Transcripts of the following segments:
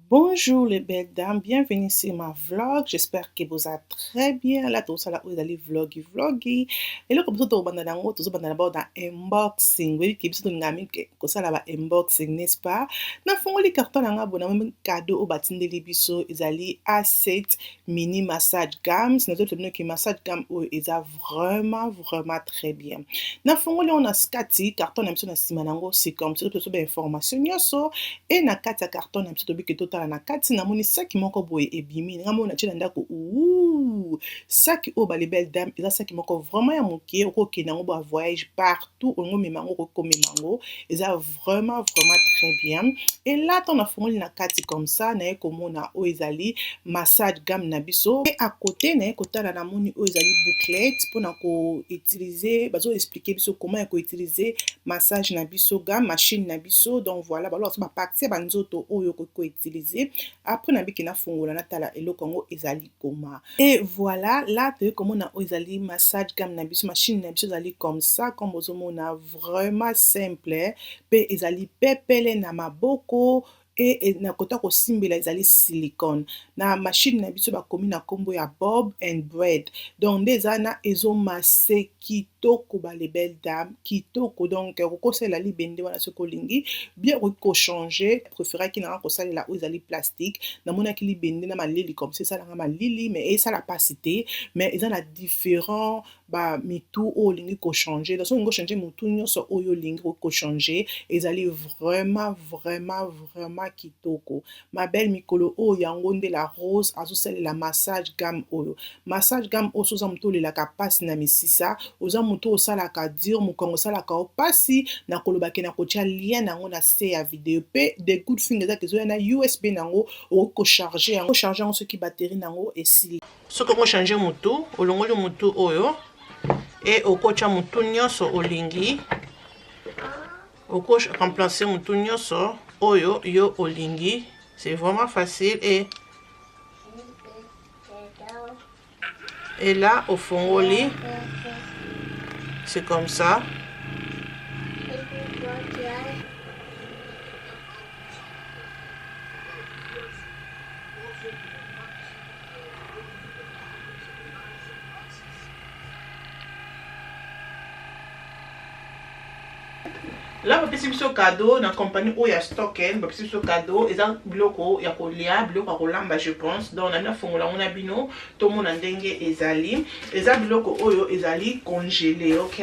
Bonjour les belles dames, bienvenue sur ma vlog. J'espère que vous allez très bien. Là, tout ça là, vous allez vloggy. Et là, comme ça, tout le monde tout d'abord dans unboxing. Oui, qui est ngami que ça là unboxing, n'est-ce pas? Dans fond les cartons là, bon, même cadeau au bâtiment de l'ébisso, ils allaient A7 mini massage gamme. C'est notre qui massage gamme où ils a vraiment très bien. Dans fond là, on a scati carton même sur na simanango, c'est comme ça, tout information nyoso et na kati carton même sur que total na kati na moni saki moko boye ebimi nga mona tina ndako saki o ba les belles dames eza saki moko vraiment ya moke okoke nango ba voyage partout ongo memango ko memango eza vraiment très bien. Et là ton a fongoli na kati comme ça na ekomona o ezali massage gamme na biso et à côté na ekotala na moni o ezali bouclette pour na ko utiliser bazo expliquer biso comment ko utiliser massage na biso gamme machine na biso. Donc voilà ba ba partie ba nzoto oyo ko utiliser après na biki na fongola na tala eloko ngo ezali koma. Et voilà là tu comme on a ezali massage gamme na biso machine na biso ezali comme ça comme ozomona vraiment simple pe ezali pepele na maboko et na kota ko simbela ezali silicone na machine na biso bakomi na kombo ya Bob and Bread. Donc déjà na ezo masse kitoko ba les belles dames kitoko. Donc ko sala libende wana ce kolingi bien ko changer préférer ki na ko sala la ezali plastique na mona ki libende na malili comme ça na malili mais et ça la pas cité mais ils en a différents ba mitu o lingi ko changer donc on changer mutu nyonso oyo lingi ko changer ezali vraiment kitoko. Ma belle mikolo o yango nde la rose azosala la massage gamme oyo soza mutu le la kapasi na misisa oza mutu osala ka dur mukongo sala ka opasi na koloba ke na kotia lien nango na se ya video pe de good thing eza ke zo na USB nango o ko charger yango ce qui batterie nango esili soko ko changer mutu olongoli mutu oyo et au kocha mutu nyonso olingi oko remplacer mutu nyonso oyo yo olingi. C'est vraiment facile et là au fongoli c'est comme ça. Là, vous pouvez faire cadeau dans la compagnie où il y a stocken, vous pouvez faire cadeau, et dans bloko, il y a colia, bloko à rolamba, je pense. Donc, on a fait on a bino, tout le monde a dengue ezali. Et ça bloko oyo ezali congelé, ok?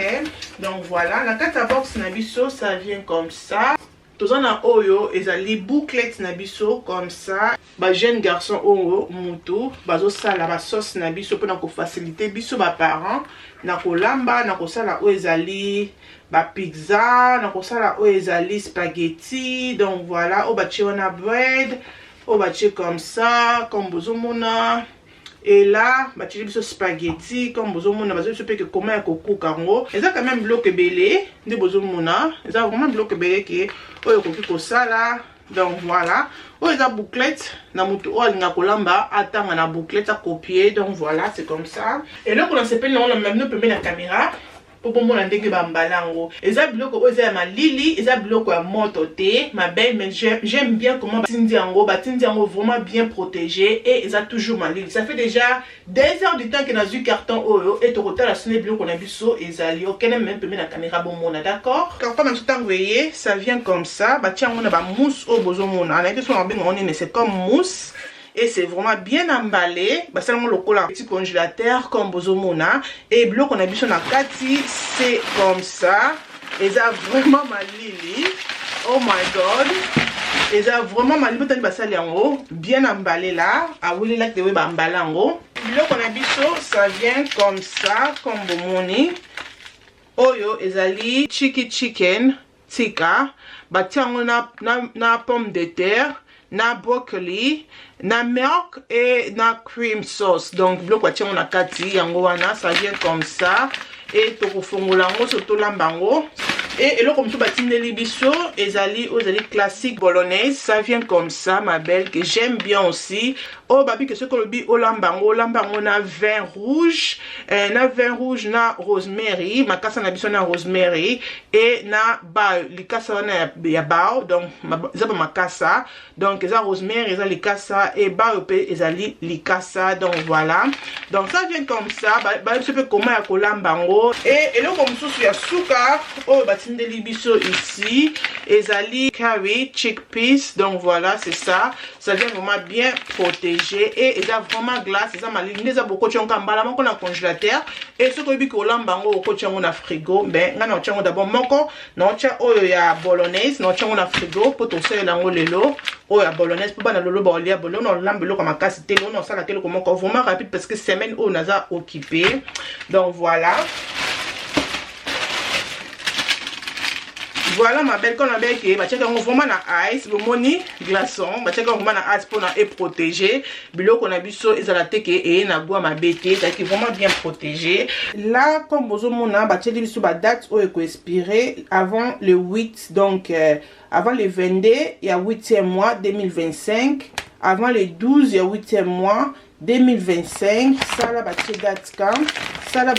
Donc voilà, la carte box nabiso, ça vient comme ça. Tous en a oyo ezali bouclette nabiso comme ça. Ba jeune garçon oyo mutu, bazo sala ba sauce nabiso pour na faciliter biso ba parents. Na kolamba, na kosala oyo ezali ba pizza, na kosala oyo ezali spaghetti. Donc voilà, o bachi wana bread, o bachi comme ça, comme bozomona. Et là, bachi biso spaghetti, comme bozomona, bazo biso pe que comment ko kukango. Eza quand même bloc belé, de bozomona. Eza vraiment bloc belé que oyo ko kosala. Donc voilà, oh les bouclettes na mutu o alinga kolamba atanga na bouclette à copier. Donc voilà, c'est comme ça. Et là, on s'appelle on même nous peut mettre la caméra pour bon la ndenge ba mbalango. Eza biloko o eza ma lili, eza biloko ya moto te, ma belle, mais j'aime bien comment batindi yango vraiment bien protégé et eza toujours ma lili. Ça fait déjà 2 heures du temps que na zu carton oyo et to kota la sonné biloko na biso ezali. OK, même peut mettre la caméra bon mona, d'accord? Carton même tout temps voyez, ça vient comme ça, ba tia on a ba mousse au bozo mona. Na question on on mais c'est comme mousse. Et c'est vraiment bien emballé. Bah, c'est le petit congélateur comme bozomona. Et bloc on a vu sur la kati, c'est comme ça. Et ça vraiment ma lili. Oh my god. Et ça vraiment malibu tani basali yango bien emballé là. A wuli là te we ba emballé yango. Biloko na biso ça vient comme ça comme bomoni. Oyo ezali chicken tikka. Batia yango na pomme de terre. Na broccoli, na milk et na cream sauce. Donc, biloko batia yango na kati yango wana, ça vient comme ça. Et tokofongola yango soto lambango. Et eloko mosusu batindeli biso ezali classique bolognaise, ça vient comme ça ma belle que j'aime bien aussi. Oh babi que ce que lobi olambango na vin rouge, na rosemary, makasa na biso na rosemary et na ba likasa wana ya bao donc za ba makasa donc eza rosemary eza likasa et ba pe ezali likasa donc voilà. Donc ça vient comme ça, ba biso pe comment ya kolambango et eloko mosusu ya suka oh batindeli biso ici ezali curry chickpeas donc voilà c'est ça vient vraiment bien protégé et ils ont vraiment glace ils ont malingi ils ont beaucoup de choses mbala moko na congélateur et ce que biko lambango ko tchango na frigo ben ngana tchango d'abord moko na tcha oyo ya bolognaise na tchango na frigo pour to sel lango lelo oyo ya bolognaise pour bana lolo ba olia bolo na lambelo comme makasi te no sala kelo moko vraiment rapide parce que semaine oyo naza occupé donc voilà. Voilà ma belle, quand on a bien que bah vraiment na ice, le moni glaçon, bah vraiment na ice pour na et protéger. Bilo qu'on a vu ça, ils ont la teke et na bois ma bête, ça qui vraiment bien protégé. Là, comme vous mona, bah tchèque biso bah date où est expiré avant le 8, donc avant le 22, il y a 8e mois 2025, avant le 12, il y a 8e mois 2025, ça là bah date quand. Ça là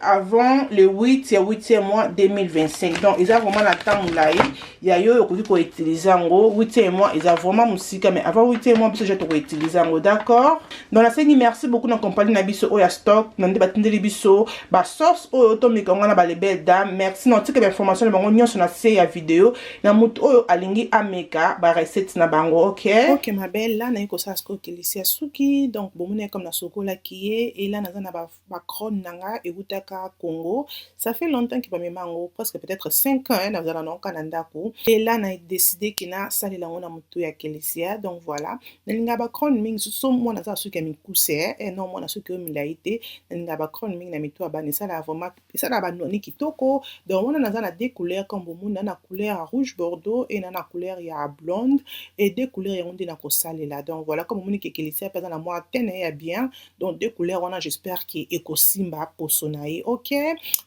avant le 8 et 8e mois 2025 donc ils ont vraiment la temps là il y a yo ko utiliser en 8e mois ils ont vraiment musika mais avant 8e mois biso je to utiliser en d'accord donc la série merci beaucoup na compagnie na biso oya stock na nde batindeli biso ba sauce oyo to mikanga na ba les belles dames merci na tika information na bango nyonso na série ya vidéo na mutu oyo alingi ameka ba recette na bango OK ma belle là na ko sa sko kilisia suki donc bomone comme na sokola kié et là na ba crone nanga et Utaka Congo. Ça fait longtemps qu'il va me mango, presque peut-être 5 ans, dans le Canada. Et là, on a décidé qu'il y a salé la mona mutu ya Kelesia. Donc voilà. N'inga ba kron ming so mo na za su ke mi kuse et non mo na su ke mi laité. N'inga ba kron ming na mitu abani ça la vraiment ça la ba noni kitoko. Donc on a na deux couleurs comme bon na couleur rouge bordeaux et na couleur ya blonde et deux couleurs on dit na ko salé là. Donc voilà comme moni ke Kelesia pendant la mois tene ya bien. Donc deux couleurs on a j'espère qui ekosimba pour sonaï OK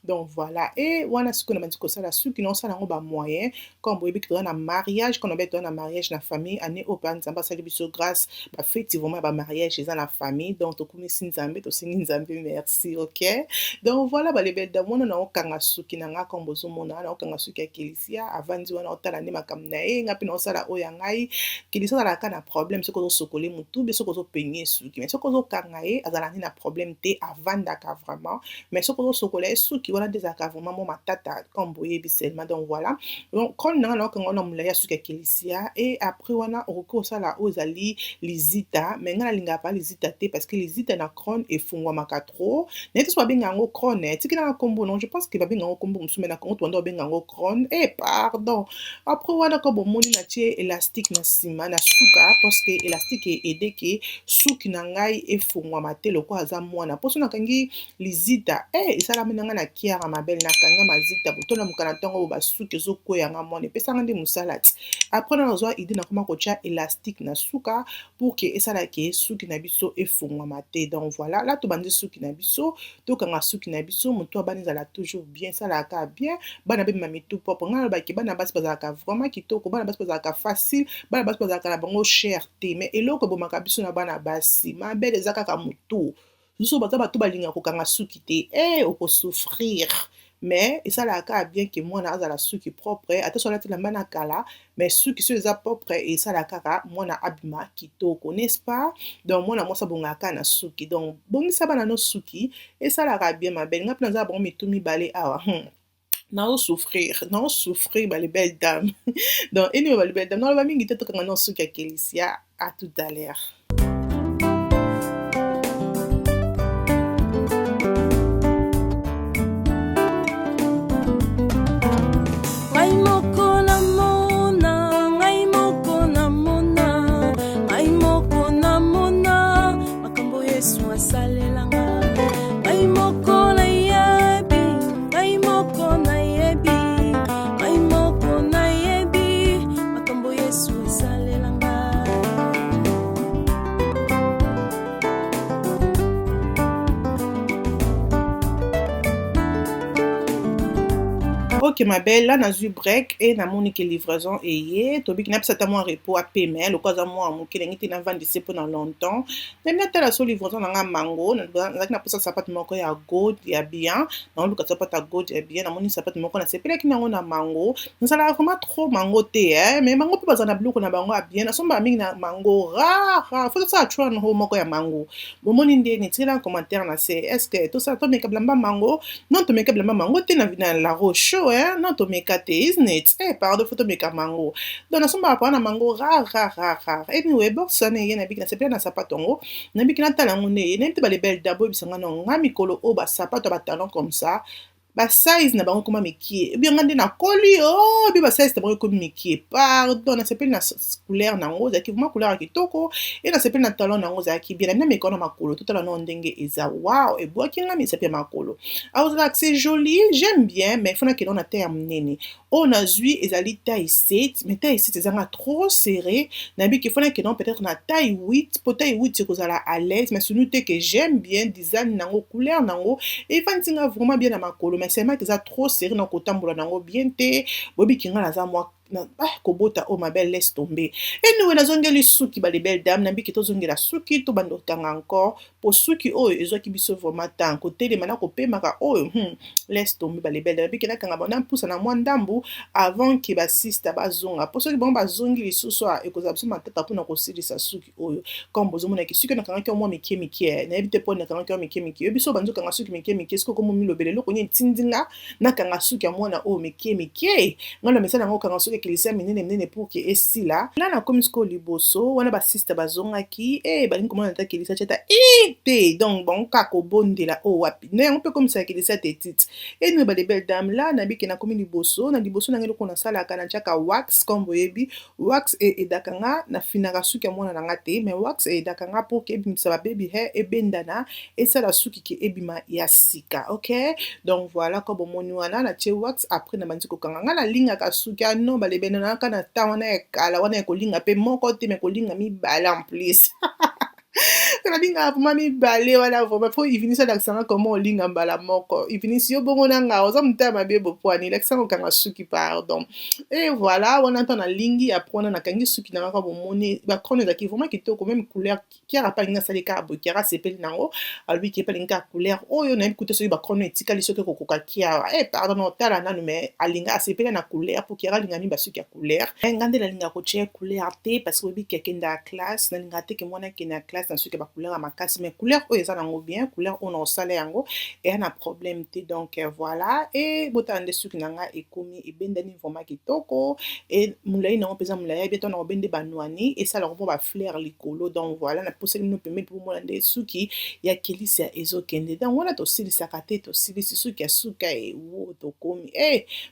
donc voilà et wana ce qu'on a dit que ça la su qui non ça n'ont pas moyen comme vous voyez que dans un mariage qu'on a besoin d'un mariage na famille année au pan ça ça biso grâce bah effectivement ba mariage chez la famille donc to comme sinzambe to sinzambe merci OK donc voilà bah les belles dames on a okanga suki nanga comme bozo mona na okanga suki ya Kelesia avandi wana otala ne makamna e ngapi na osala oya ngai Kelesia la kana problème ce que sokole mutu be ce que peigner suki mais ce que kanga e azala na problème te avanda ka vraiment mais ce que vous sokolé sous qui voilà des accords vraiment ma tata comme boye bisellement donc voilà donc quand on a mulaya sous Kelesia et après on a recours ça là aux ali lisita mais ngala linga pas lisita te parce que lisita na crone et fungwa makatro n'était soit bien ngo crone tikina na kombo non je pense que va bien ngo kombo musumé na konto ndo bien ngo crone et pardon après on a comme moni na tie élastique na sima na suka parce que élastique est aidé que suki na ngai et fungwa matelo ko aza mwana poso na kangi zita isala minanga na kiara ma belle na kanga mazita botona mukana ntongo basuki ezoko yanga mone pesanga ndi musalati après na zwa idée na koma kocha élastique na suka pour que esala ke suki na biso efungwa mate donc voilà là to bandi suki na biso to kanga suki na biso muto abani zala toujours bien sala ka bien bana be mami tout propre ngala ba ki bana basi bazaka vraiment kitoko bana basi bazaka facile bana basi bazaka na bango cherté mais eloko bomaka biso na bana basi ma belle ezaka ka mutu nous sommes pas tout balinga ko kanga suki te oko souffrir mais et ça la ka bien que moi na la suki propre attention la mana kala mais suki se za propre et ça la kaka moi na abima kitoko n'est-ce pas donc moi na moi ça bonga kana suki donc bongi ça bana no suki et ça la ka bien ma belle ngap na za bon mitumi balé awa non souffrir bah les belles dames donc et nous les belles dames non va mingi te to kanga no suki ya Kelesia à tout à l'heure. Ngai moko Ok ma belle, là nazwi break et namoni ke livraison eye tobiki napesa ata mwa repos apema lokola aza mwa moke ndenge te navandise mpona longtemps ndenge natala so livraison nanga mango nazalaki naposa sapato moko ya gold ya bien naoluka sapato ya gold ya bien namoni sapato moko nasepelaki nango na mango nazalaka vraiment trop mango te mais mango mpe bazala na biloko na bango ya bien nasombaka mingi na mango rare fo tosala chwa nango moko ya mango bomoni ndeni tikela na commentaire na se est ce que tosala tomeka bilamba mango non tomeka bilamba mango te na la roche non tomeka te isn't it pardon fo tomeka mango donc nasombaka mpona na mango rare anyway box wana eye nabiki nasepela na sapato yango nabiki natala yango nde eye nayebi te balebele dabo oyebisanga na nga mikolo oyo basapato ya batalon comme ça basize na bango ekoma mikie ebianga nde nakoli ebi basize na bango ekomi mikie pardon nasepeli na couleur nango ezalaki vraiment couleur ya kitoko e nasepeli na talon nango ezalaki bien nabi nameka wana makolo totala nango ndenge eza wow ebwaki nga misapi ya makolo aozalaka c'est joli j'aime bien mais fona kende na taille ya monene oyo nazwi ezali taille 7 mais taille 7 ezanga trop serré nayebiki fona kende peut-être na taille 8 po taille 8 ekozala à l'aise mais sunu te que j'aime bien design nango couleur nango efandisi nga vraiment bien na makolo mais seulement eza trop serré na kotambola nango bien te boyebiki nga naza mwa kobota oyo mabele laisse tomber anyway nazongeli suki balebele dame nabiki tozongela suki tobanda kotanga encore po suki oyo ezwaki biso vraiment temps kotelema na kopemaka oyo laisse tomber balebele dame nabiki nakanga bona mpusa na mwa ndambu avant ke basista bazonga po soki bango bazongi lisusu ekozala biso matata mpona kosilisa suki oyo comme bozomonaki suki nakangaki mwa mikie mikie nayebi te mpo nakangaki mikie mikie yo biso banzokanga suki mikie mikie soki okomo milobele eloko nini etindinga nakanga suki ya mwana oyo mikie mikie ngalo misala yango okanga suki ekilisa minene pour ke esila la nakomi sikoyo liboso wana basista bazongaki balingi komona ata kelisa ti ata te donc bango kaka kobondela oyo wapi nde yango mpe komisaka kelisa te tite enoi balebele dame la nabiki nakomi liboso na liboso nanga eloko nasalaka natiaka wax comme boyebi wax edaka nga nafinaka suki ya mwana nanga te mais wax edaka nga pour ke ebimisa bababy hair ebendana esala suki ke ebima ya sika ok donc voilà ko bomoni wana natie wax après nabandi kokanga nga nalingaka suki ano balebele naka na ta wana ekala wana ekolinga mpe moko te me kolinga mibale en plus nalingaka vraimen mibale wana vraimen po ivinisi alakisanga koma olinga mbala moko ivinisi yo bongo nanga oza motema mabe bopwani elakisanga okanga suki pardon et voilà wana ntango nalingi apres wana nakangi suki na kaka bomoni bakrono ezalaki vraimen kitoko meme couleur kiara pa alingi asali kaka boye kiara asepeli nango alobi ki epe alingi kaka couleur oyo nayebi kuta soki bakrono etikali soki ekokoka kiara pardon otala nanu mais alinga asepeli na couleur po kiara alingami basuki ya couleur nga nde nalingaka kotia couleur te parce que oyebi ki akende ya classe nalingaka te ke mwana akende ya classe na suki ya couleur ya makasi mais couleur oyo eza nango bien couleur oyo na osala yango eya na problème te donc voilà et botala nde suki na nga ekomi ebendani vraiment kitoko et molai nango mpenza molai bientôt na kobende banwani esalaka mpo bafleur likolo donc voilà naposeli bino pembeni mpo bomona nde suki ya kelisi ya ezokende donc wana tosilisaka te tosilisi suki ya suka ewo tokomi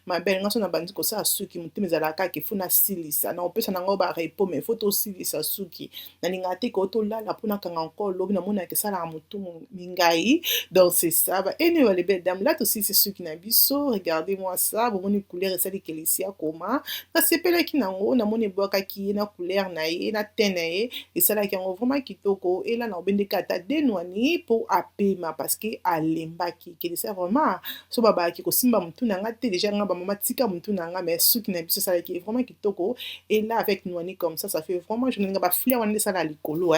mabele nga so na bandi kosala suki motema ezalaka kaka efo nasilisa na kopesa nango barepo mais efo tosilisa suki nalingaka te ke otolala mpo nakanga encore lobi namonaka esalaka motu mingai donc c'est ça ene balebele dame la tosilisi suki na biso regardez moi ça bomoni couleur esali kelisi ya koma nasepelaki nango namoni ebwakaki ye na couleur na ye na te na ye esalaki yango vraiment kitoko ela na obendeka ata denwani mpo apema parce que alembaki kelisa vraiment so babaki kosimba motu na nga te déjà nga bamama tika motu na nga mais suki na biso esalaki vraiment kitoko et là avec nwani comme ça fait vraiment je nga bafleur wana esala likolo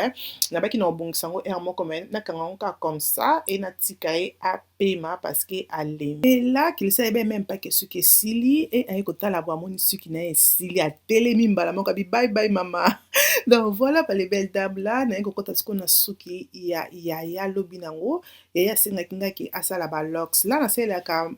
nabaki na obongisa yango air moko mais nakanga yango kaka comme ça et natika ye apema parce que alemi et là kelisa yebe même pas ke suki esili et aye kotala bo amoni suki na ye esili atelemi mbala moko abi bye bye mama donc voilà balebele dame la naye kokota sikoyo na suki ya lobi nango yaya asengaki ngaki asala balox la nasalelaka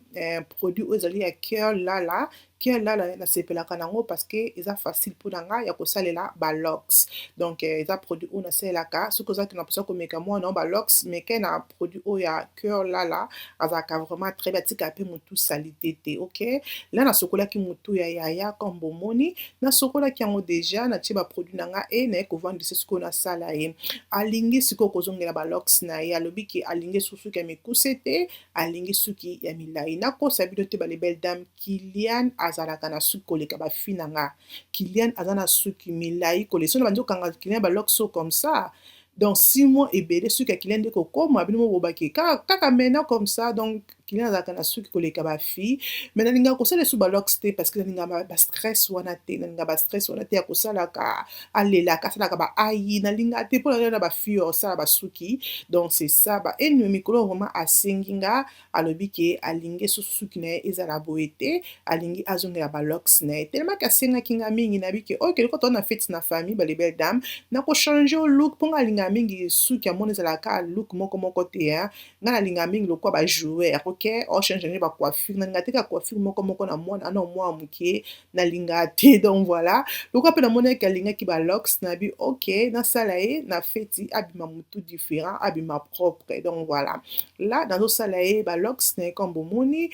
produit oyo ezali ya cœur lala cœur lala nasepelaka nango parce que eza facile mpona nga ya kosalela balox donc eza produit oyo nasalelaka soki ozalaki na mposa komeka mwana o balox meke na produit oyo ya cœur lala azalaka vraiment très bien atikaka mpe motu salite te ok la nasokolaki motu ya yaya comme bomoni nasokolaki yango déjà natie baproduit na nga naye kovandisa sikoyo nasala ye alingi sikoyo kozongela balox na ye alobi ki alingi suki ya mikuse te alingi suki ya milai nakosa bino te balebele dame Kilian azalaka na suki koleka bafi na nga Kilian aza na suki milai kolesa na bandi okanga Kilian balox so comme ça donc 6 mois ebele suki ya Kilian nde kokoma bino mobobaki kaka mena comme ça donc bakilian azalaka na suki koleka bafille mais nalingaka kosala esu balox te parce que nalingaka bastress wana te nalingaka bastress wana te ya kosalaka alelaka asalaka baayi nalingaka te mpo na bafille osala basuki donc c'est ça baeni mikolo vraiment asengi nga alobi ke alingi susu suki na ye ezala boye te alingi azongela balox na ye tellement ke asengaki nga mingi nayebi ke oyo keloko toza na feti na famille bale belle dame nakochange look mpo nga alingaka mingi suki ya mona ezalaka look moko te nga nalingaka mingi lokwa bajouer ok ochange bacoiffure nalingaka te ka coiffure moko na mwana ana mwa moke nalingaka te donc voilà lokwa mpe namonaki alingaki balox nayebi ok nasala ye na feti abima motu différent abima propre donc voilà là nazosala ye balox na ye comme bomoni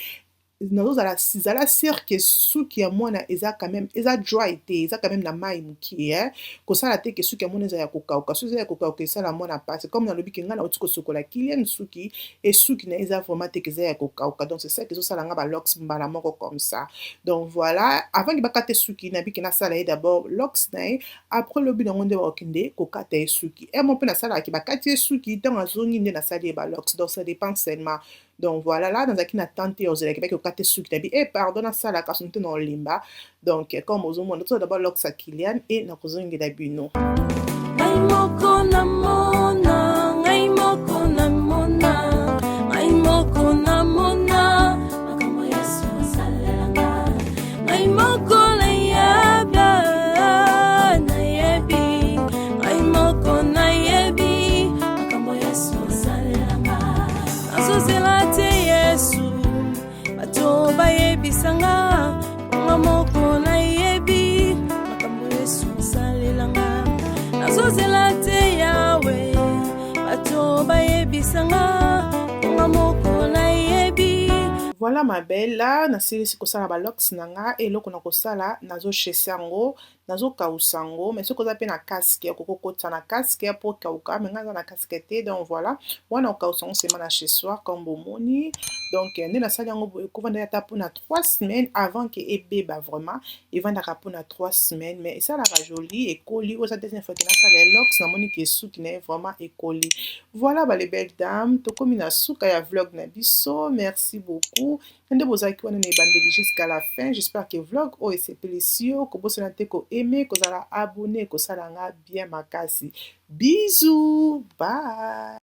nazala sûr ke suki ya mwana eza quand même eza dry te eza quand même na mai moke kosala te ke suki ya mwana eza ya kokauka soki eza ya kokauka esala mwana mpasi comme nalobi ke ngai nauti kosokola kilian suki e suki na eza vraiment te ke eza ya kokauka donc c'est ça ke ezosala nga balox mbala moko comme ça donc voilà avant ke bakate suki nayebi ke nasala ye d'abord lox na ye après lobi nango nde bakokende kokata ye suki mo mpe nasalaka ke bakati ye suki ntango azongi nde nasali ye balox donc ça dépend seulement donc voilà là nazalaki na tante ozalaki baki okate suki nabi pardon nasalaka soki te na olimba donc comme ozomona toza d'abord lox ya kilian e nakozongela bino ngai moko namona makambo Yesu asalelanga ngai moko nayebi ngai moko nayebi makambo Yesu asalelanga nazozela te Yesu bato bayebisanga nga moko nayebi makambo Yesu asalelanga nazozela te Yawe bato bayebisanga nga moko nayebi. Voilà ma belle là nasilisi kosala balox na nga eloko na kosala nazochese yango nazokausa yango mais soki oza mpe na casque okokokotisa na casque mpo kauka mais ngai aza na casque te donc voilà wana okausa yango sema na chez-soi comme bomoni donc nde nasali yango boye ekovandaka ata mpona 3 semaines avant ke ebeba vraiment evandaka mpona 3 semaines mais esalaka joli ekoli oza deuxième fois ke nasala elox namoni ke suki na ye vraiment ekoli voilà bale belle dame tokomi na suka ya vlog na biso merci beaucoup nde bozalaki wana na ebandeli jusqu'à la fin j'espère que vlog oyo esepelisi yo kobosana te koaime kozala abonné kosala nga bien makasi bisous bye.